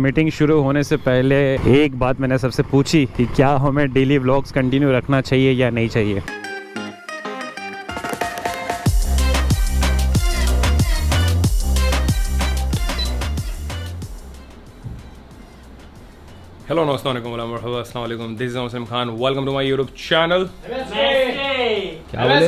Meeting शुरू होने से पहले एक बात मैंने सबसे पूछी कि क्या हमें डेली व्लॉग्स कंटिन्यू रखना चाहिए या नहीं चाहिए। हेलो अस्सलाम वालेकुम, this is Muslim Khan, welcome to my YouTube channel. क्या बोले?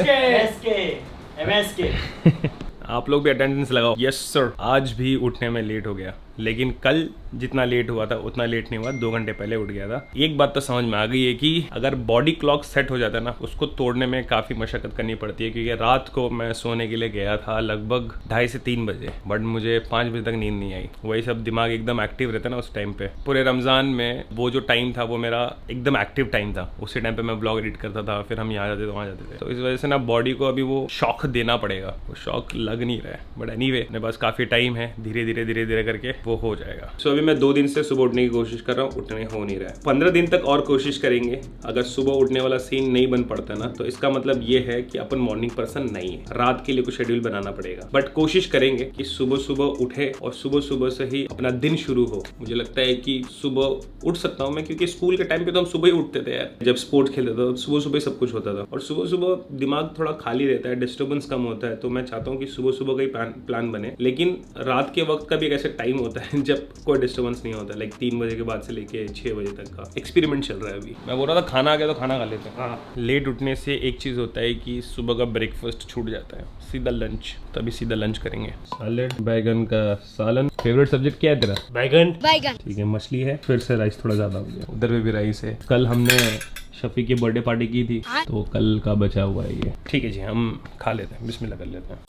आप लोग भी अटेंडेंस लगाओ। Yes sir. आज भी उठने में लेट हो गया, लेकिन कल जितना लेट हुआ था उतना लेट नहीं हुआ, 2 घंटे पहले उठ गया था। एक बात तो समझ में आ गई है कि अगर बॉडी क्लॉक सेट हो जाता है ना, उसको तोड़ने में काफ़ी मशक्कत करनी पड़ती है। क्योंकि रात को मैं सोने के लिए गया था लगभग 2:30 से 3 बजे, बट मुझे 5 बजे तक नींद नहीं आई। वही सब दिमाग एकदम एक्टिव रहता है ना उस टाइम पे। पूरे रमज़ान में वो जो टाइम था वो मेरा एकदम एक्टिव टाइम था। उसी टाइम पे मैं ब्लॉग एडिट करता था, फिर हम यहाँ जाते थे वहाँ जाते थे। तो इस वजह से ना बॉडी को अभी वो शौक देना पड़ेगा। वो शौक लग नहीं रहा है, बट एनीवे मेरे पास काफ़ी टाइम है, धीरे धीरे करके वो हो जाएगा। सो अभी मैं 2 दिन से सुबह उठने की कोशिश कर रहा हूँ, उठने हो नहीं रहा है। 15 दिन तक और कोशिश करेंगे। अगर सुबह उठने वाला सीन नहीं बन पड़ता ना, तो इसका मतलब ये है कि अपन मॉर्निंग पर्सन नहीं है। रात के लिए कुछ शेड्यूल बनाना पड़ेगा, बट कोशिश करेंगे कि सुबह सुबह उठे और सुबह सुबह से ही अपना दिन शुरू हो। मुझे लगता है कि सुबह उठ सकता हूँ मैं, क्योंकि स्कूल के टाइम पे तो हम सुबह ही उठते थे यार। जब स्पोर्ट्स खेलते थे सुबह सुबह सब कुछ होता था, और सुबह सुबह दिमाग थोड़ा खाली रहता है, डिस्टर्बेंस कम होता है। तो मैं चाहता हूँ कि सुबह सुबह का ही प्लान बने। लेकिन रात के वक्त का भी एक ऐसा टाइम होता है जब कोई डिस्टर्बेंस नहीं होता, लाइक 3 बजे के बाद से लेके 6 बजे तक का एक्सपेरिमेंट चल रहा है अभी। मैं बोल रहा था खाना आ गया तो खाना खा लेते हैं। हाँ, लेट उठने से एक चीज़ होता है कि सुबह का ब्रेकफास्ट छूट जाता है, सीधा लंच। तभी सीधा लंच करेंगे। सैलेड, बैगन का सालन। फेवरेट सब्जेक्ट क्या है तेरा? बैगन। ठीक है, मछली है। फिर से राइस थोड़ा ज़्यादा हो गया, उधर भी राइस है। कल हमने शफी की बर्थडे पार्टी की थी, तो कल का बचा हुआ है ये। ठीक है जी, हम खा लेते हैं, बिस्मिल्लाह कर लेते हैं।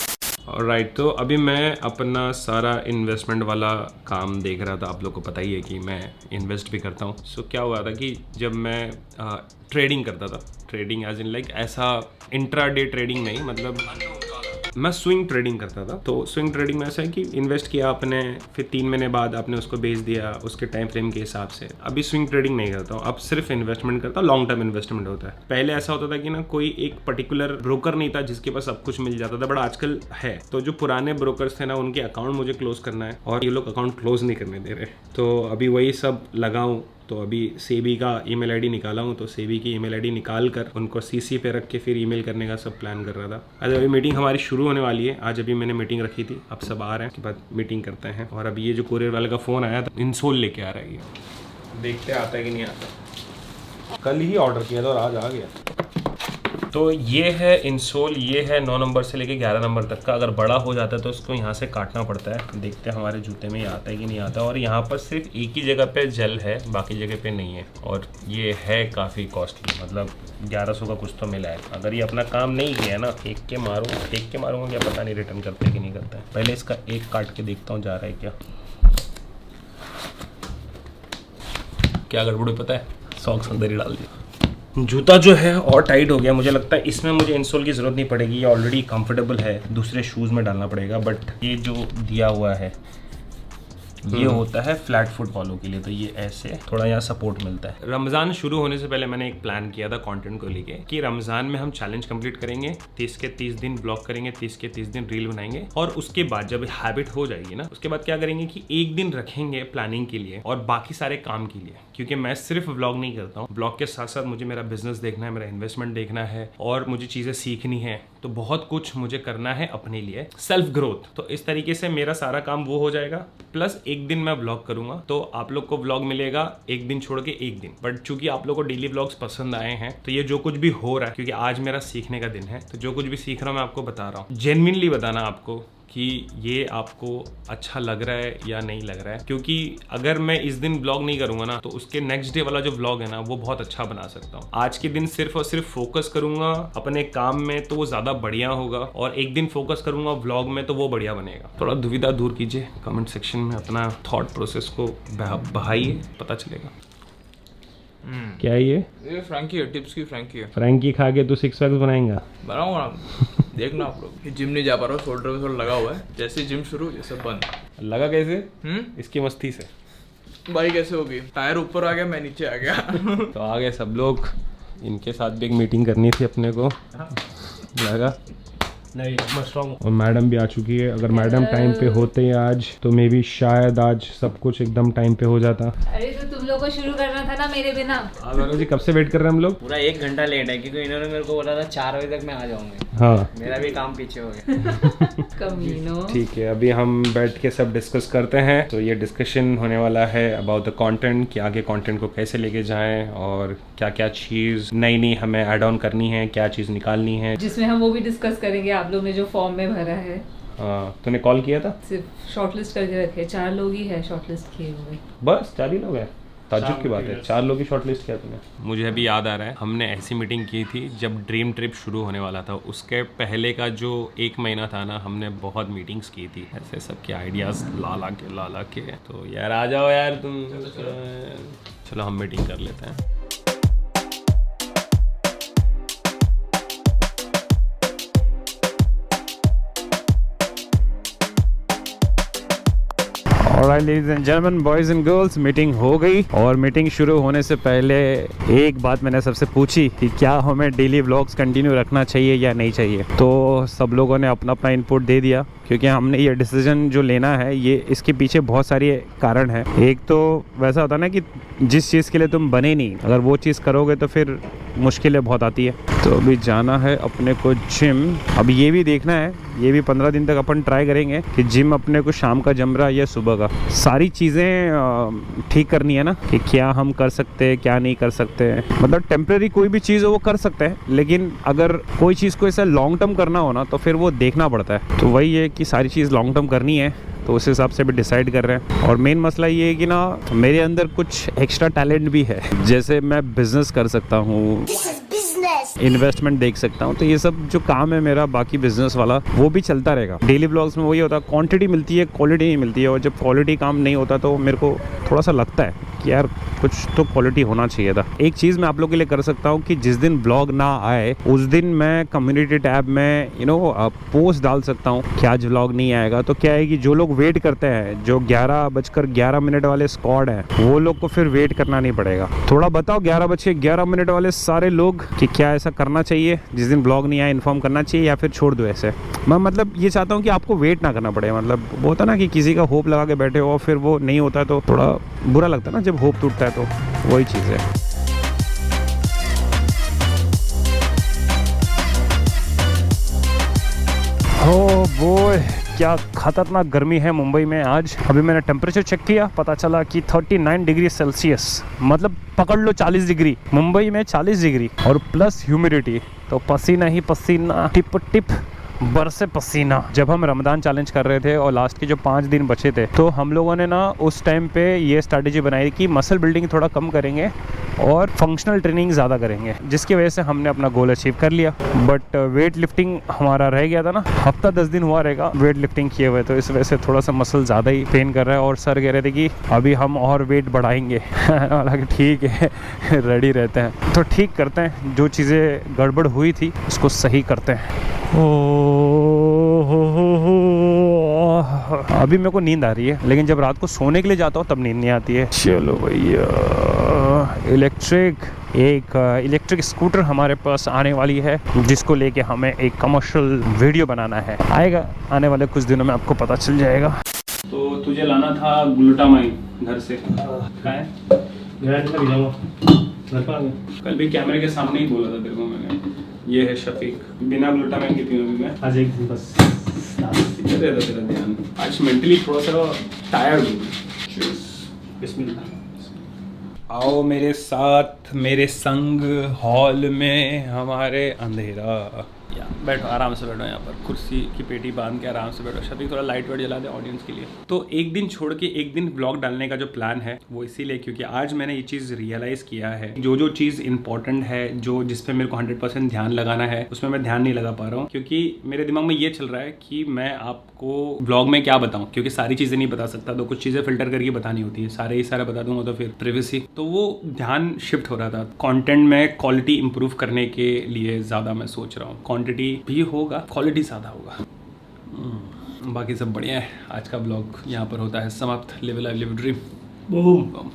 राइट, तो अभी मैं अपना सारा इन्वेस्टमेंट वाला काम देख रहा था। आप लोग को पता ही है कि मैं इन्वेस्ट भी करता हूँ। सो क्या हुआ था कि जब मैं ट्रेडिंग करता था, ट्रेडिंग एज इन लाइक ऐसा इंट्राडे ट्रेडिंग नहीं, मतलब मैं स्विंग ट्रेडिंग करता था। तो स्विंग ट्रेडिंग में ऐसा है कि इन्वेस्ट किया आपने, फिर 3 महीने बाद आपने उसको बेच दिया उसके टाइम फ्रेम के हिसाब से। अभी स्विंग ट्रेडिंग नहीं करता हूँ, अब सिर्फ इन्वेस्टमेंट करता हूँ। लॉन्ग टर्म इन्वेस्टमेंट होता है। पहले ऐसा होता था कि ना कोई एक पर्टिकुलर ब्रोकर नहीं था जिसके पास सब कुछ मिल जाता था, बट आजकल है। तो जो पुराने ब्रोकर्स थे ना, उनके अकाउंट मुझे क्लोज करना है, और ये लोग अकाउंट क्लोज नहीं करने दे रहे। तो अभी वही सब लगाऊँ। तो अभी सेबी का ईमेल आईडी निकाला हूँ, तो सेबी की ईमेल आईडी निकाल कर उनको सीसी पे रख के फिर ईमेल करने का सब प्लान कर रहा था। आज अभी मीटिंग हमारी शुरू होने वाली है। आज अभी मैंने मीटिंग रखी थी, अब सब आ रहे हैं, के बाद मीटिंग करते हैं। और अभी ये जो कोरियर वाले का फ़ोन आया था, इंसोल लेके आ रहा है ये, देखते आता है कि नहीं आता। कल ही ऑर्डर किया था और आज आ गया। तो ये है इंसोल, ये है 9 नंबर से लेके 11 नंबर तक का। अगर बड़ा हो जाता है तो उसको यहाँ से काटना पड़ता है। देखते हैं हमारे जूते में ये आता है कि नहीं आता। और यहाँ पर सिर्फ एक ही जगह पे जेल है, बाकी जगह पे नहीं है। और ये है काफ़ी कॉस्टली, मतलब 1100 का कुछ तो मिला है। अगर ये अपना काम नहीं किया ना, फेंक के मारूंगा क्या पता नहीं रिटर्न करते कि नहीं करता है। पहले इसका एक काट के देखता हूँ जा रहा है क्या गड़बड़ पता है। सॉक्स अंदर ही डाल दिया। जूता जो है और टाइट हो गया। मुझे लगता है इसमें मुझे इंसोल की ज़रूरत नहीं पड़ेगी, ये ऑलरेडी कंफर्टेबल है। दूसरे शूज़ में डालना पड़ेगा। बट ये जो दिया हुआ है ये होता है फ्लैट फुट वालों के लिए, तो ये ऐसे थोड़ा यहाँ सपोर्ट मिलता है। रमज़ान शुरू होने से पहले मैंने एक प्लान किया था कंटेंट को लेके कि रमज़ान में हम चैलेंज कंप्लीट करेंगे, 30 के 30 दिन ब्लॉग करेंगे, 30 के 30 दिन रील बनाएंगे। और उसके बाद जब हैबिट हो जाएगी ना, उसके बाद क्या करेंगे कि एक दिन रखेंगे प्लानिंग के लिए और बाकी सारे काम के लिए। क्योंकि मैं सिर्फ व्लॉग नहीं करता हूँ, ब्लॉग के साथ साथ मुझे मेरा बिजनेस देखना है, मेरा इन्वेस्टमेंट देखना है, और मुझे चीज़ें सीखनी है। तो बहुत कुछ मुझे करना है अपने लिए, सेल्फ ग्रोथ। तो इस तरीके से मेरा सारा काम वो हो जाएगा, प्लस एक दिन मैं व्लॉग करूंगा। तो आप लोग को व्लॉग मिलेगा एक दिन छोड़ के एक दिन। बट चूंकि आप लोग को डेली व्लॉग्स पसंद आए हैं, तो ये जो कुछ भी हो रहा है, क्योंकि आज मेरा सीखने का दिन है, तो जो कुछ भी सीख रहा हूँ मैं आपको बता रहा हूँ। जेन्युइनली बताना आपको कि ये आपको अच्छा लग रहा है या नहीं लग रहा है। क्योंकि अगर मैं इस दिन व्लॉग नहीं करूंगा ना, तो उसके नेक्स्ट डे वाला जो व्लॉग है ना, वो बहुत अच्छा बना सकता हूँ। आज के दिन सिर्फ और सिर्फ फोकस करूंगा अपने काम में, तो वो ज्यादा बढ़िया होगा। और एक दिन फोकस करूंगा व्लॉग में, तो वो बढ़िया बनेगा। थोड़ा दुविधा दूर कीजिए, कमेंट सेक्शन में अपना थॉट प्रोसेस को बहाइए, पता चलेगा। क्या है ये फ्रैंकी है, टिप्स की फ्रैंकी है। फ्रैंकी खा के तू 6 पैक्स बनाएगा? बनाऊंगा देखना आप लोग। जिम नहीं जा पा रहा हूँ, शोल्डर में थोड़ा लगा हुआ है। जैसे जिम शुरू ये सब बंद। लगा कैसे? इसकी मस्ती से भाई कैसे होगी? टायर ऊपर आ गया, मैं नीचे आ गया। तो आ गए सब लोग। इनके साथ भी एक मीटिंग करनी थी अपने को। लगा नहीं मैं स्ट्रांग। और मैडम भी आ चुकी है। अगर मैडम टाइम पे होते आज तो मे बी शायद आज सब कुछ एकदम टाइम पे हो जाता। अरे तो तुम लोग को शुरू करना था ना मेरे बिना। अनुराग जी कब से वेट कर रहे हैं हम लोग? पूरा 1 घंटा लेट है क्योंकि इन्होंने मेरे को बोला था 4 बजे तक मैं आ जाऊंगा। हाँ मेरा भी काम पीछे हो गया। कमीनो। ठीक है, अभी हम बैठ के सब डिस्कस करते हैं। तो ये डिस्कशन होने वाला है अबाउट द कंटेंट कि आगे कंटेंट को कैसे लेके जाएं और क्या क्या चीज़ नई नई हमें ऐड ऑन करनी है, क्या चीज़ निकालनी है, जिसमें हम वो भी डिस्कस करेंगे आप लोग ने जो फॉर्म में भरा है। हाँ तूने कॉल किया था? सिर्फ शॉर्टलिस्ट करके रखे, 4 लोग ही है शॉर्टलिस्ट किए हुए। बस 4 ही लोग हैं। ताज्जुब की बात है, 4 लोग की शॉर्टलिस्ट किया तूने। मुझे अभी याद आ रहा है हमने ऐसी मीटिंग की थी जब ड्रीम ट्रिप शुरू होने वाला था। उसके पहले का जो 1 महीना था ना, हमने बहुत मीटिंग्स की थी ऐसे सबके आइडियाज़ ला ला के। तो यार आ जाओ यार तुम, चलो हम मीटिंग कर लेते हैं। Alright ladies and gentleman, boys and girls, meeting हो गई। और मीटिंग शुरू होने से पहले एक बात मैंने सबसे पूछी कि क्या हमें डेली व्लॉग्स कंटिन्यू रखना चाहिए या नहीं चाहिए। तो सब लोगों ने अपना अपना इनपुट दे दिया, क्योंकि हमने ये डिसीजन जो लेना है ये इसके पीछे बहुत सारी कारण है। एक तो वैसा होता है ना कि जिस चीज़ के लिए तुम बने नहीं, अगर वो चीज़ करोगे तो फिर मुश्किलें बहुत आती है। तो अभी जाना है अपने को जिम। अब ये भी देखना है, ये भी 15 दिन तक अपन ट्राई करेंगे कि जिम अपने को शाम का जम रहा है या सुबह का। सारी चीज़ें ठीक करनी है ना कि क्या हम कर सकते हैं क्या नहीं कर सकते हैं। मतलब टेम्प्रेरी कोई भी चीज़ हो वो कर सकते हैं, लेकिन अगर कोई चीज़ को ऐसा लॉन्ग टर्म करना हो ना तो फिर वो देखना पड़ता है। तो वही है कि सारी चीज़ लॉन्ग टर्म करनी है, तो उस हिसाब से भी डिसाइड कर रहे हैं। और मेन मसला ये है कि ना मेरे अंदर कुछ एक्स्ट्रा टैलेंट भी है, जैसे मैं बिजनेस कर सकता हूँ, इन्वेस्टमेंट देख सकता हूँ। तो ये सब जो काम है मेरा बाकी बिजनेस वाला वो भी चलता रहेगा। डेली ब्लॉग्स में वही होता है, क्वांटिटी मिलती है क्वालिटी नहीं मिलती है। और जब क्वालिटी काम नहीं होता तो मेरे को थोड़ा सा लगता है कि यार कुछ तो क्वालिटी होना चाहिए था। एक चीज़ मैं आप लोगों के लिए कर सकता हूँ कि जिस दिन ब्लॉग ना आए उस दिन मैं कम्युनिटी टैब में पोस्ट डाल सकता हूँ कि आज ब्लॉग नहीं आएगा। तो क्या है कि जो लोग वेट करते हैं, जो 11:11 वाले स्क्वाड हैं, वो लोग को फिर वेट करना नहीं पड़ेगा। थोड़ा बताओ 11:11 वाले सारे लोग कि क्या ऐसा करना चाहिए, जिस दिन ब्लॉग नहीं आया इन्फॉर्म करना चाहिए या फिर छोड़ दो ऐसे। मैं मतलब ये चाहता हूँ कि आपको वेट ना करना पड़े। मतलब वो होता ना कि किसी का होप लगा के बैठे हो फिर वो नहीं होता है तो थोड़ा बुरा लगता है ना जब होप टूटता है। तो वही चीज़ है। ओह बॉय, क्या खतरनाक गर्मी है मुंबई में आज। अभी मैंने टेम्परेचर चेक किया, पता चला कि 39 डिग्री सेल्सियस, मतलब पकड़ लो 40 डिग्री। मुंबई में 40 डिग्री और प्लस ह्यूमिडिटी, तो पसीना ही पसीना, टिप टिप बरसे पसीना। जब हम रमज़ान चैलेंज कर रहे थे और लास्ट के जो 5 दिन बचे थे, तो हम लोगों ने ना उस टाइम पे ये स्ट्रैटेजी बनाई कि मसल बिल्डिंग थोड़ा कम करेंगे और फंक्शनल ट्रेनिंग ज़्यादा करेंगे, जिसकी वजह से हमने अपना गोल अचीव कर लिया। बट वेट लिफ्टिंग हमारा रह गया था ना, हफ्ता 10 दिन हुआ रहेगा वेट लिफ्टिंग किए हुए, तो इस वजह से थोड़ा सा मसल ज़्यादा ही पेन कर रहा है। और सर कह रहे थे कि अभी हम और वेट बढ़ाएंगे। हालांकि ठीक है, रेडी रहते हैं तो ठीक करते हैं। जो चीज़ें गड़बड़ हुई थी उसको सही करते हैं। अभी मेरे को नींद आ रही है, लेकिन जब रात को सोने के लिए जाता हूँ तब नींद नहीं आती है। चलो भैया, इलेक्ट्रिक स्कूटर हमारे पास आने वाली है, जिसको लेके हमें एक कमर्शियल वीडियो बनाना है। आएगा आने वाले कुछ दिनों में, आपको पता चल जाएगा। तो तुझे लाना था ग्लूटामाइन घर से, कहाँ है? कल भी कैमरे के सामने ही बोला था तेरे को मैंने। ये है शफीक, बिना ग्लूटामाइन के पीऊँ भी मैं आज एक दिन बस। दे दो तेरा ध्यान, आज मेंटली थोड़ा सा टायर्ड हूँ। बिस्मिल्लाह। आओ मेरे साथ, मेरे संग हॉल में हमारे अंधेरा। या बैठो, आराम से बैठो, यहाँ पर कुर्सी की पेटी बांध के आराम से बैठो। शफीक थोड़ा लाइट वाइट जला दे ऑडियंस के लिए। तो एक दिन छोड़ के एक दिन ब्लॉग डालने का जो प्लान है वो इसीलिए क्योंकि आज मैंने ये चीज़ रियलाइज़ किया है, जो चीज़ इंपॉर्टेंट है, जो जिस पे मेरे को 100% ध्यान लगाना है, उसमें मैं ध्यान नहीं लगा पा रहा हूँ। क्योंकि मेरे दिमाग में ये चल रहा है कि मैं आपको ब्लॉग में क्या बताऊँ, क्योंकि सारी चीज़ें नहीं बता सकता, तो कुछ चीज़ें फिल्टर करके बतानी होती है। सारे ही सारा बता दूंगा तो फिर प्राइवेसी, तो वो ध्यान शिफ्ट हो रहा था। कंटेंट में क्वालिटी इंप्रूव करने के लिए ज़्यादा मैं सोच रहा हूँ। क्वांटिटी भी होगा, क्वालिटी ज़्यादा होगा। बाकी सब बढ़िया है। आज का ब्लॉग यहाँ पर होता है समाप्त। Live life live dream. Boom.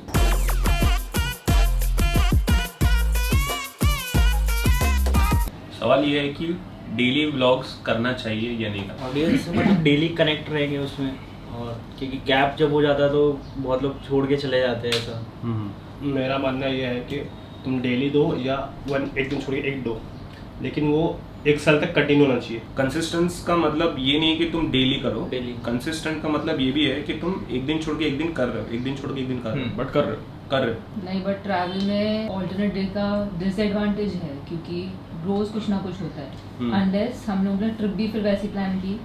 सवाल ये है कि डेली व्लॉग्स करना चाहिए या नहीं करना? ऑडियंस से मतलब डेली कनेक्ट रहेंगे उसमें, और क्योंकि गैप जब हो जाता है तो बहुत लोग छोड़ के चले जाते हैं ऐसा। मेरा मानना यह है कि तुम डेली दो या एक दिन छोड़ के एक दो, लेकिन वो 1 साल तक कंटिन्यू होना चाहिए। कंसिस्टेंस का मतलब ये नहीं है कि तुम डेली करो, Daily। कंसिस्टेंट का मतलब ये भी है कि तुम एक दिन छोड़ के एक दिन कर रहे हो, एक दिन छोड़ के एक दिन कर रहे हो, बट कर रहे हो। कर रहे हो। नहीं, बट ट्रैवल में ऑल्टरनेट डे का डिसएडवांटेज है क्योंकि रोज कुछ ना कुछ होता है। अनलेस हम लोग ने ट्रिप भी फिर वैसी प्लान की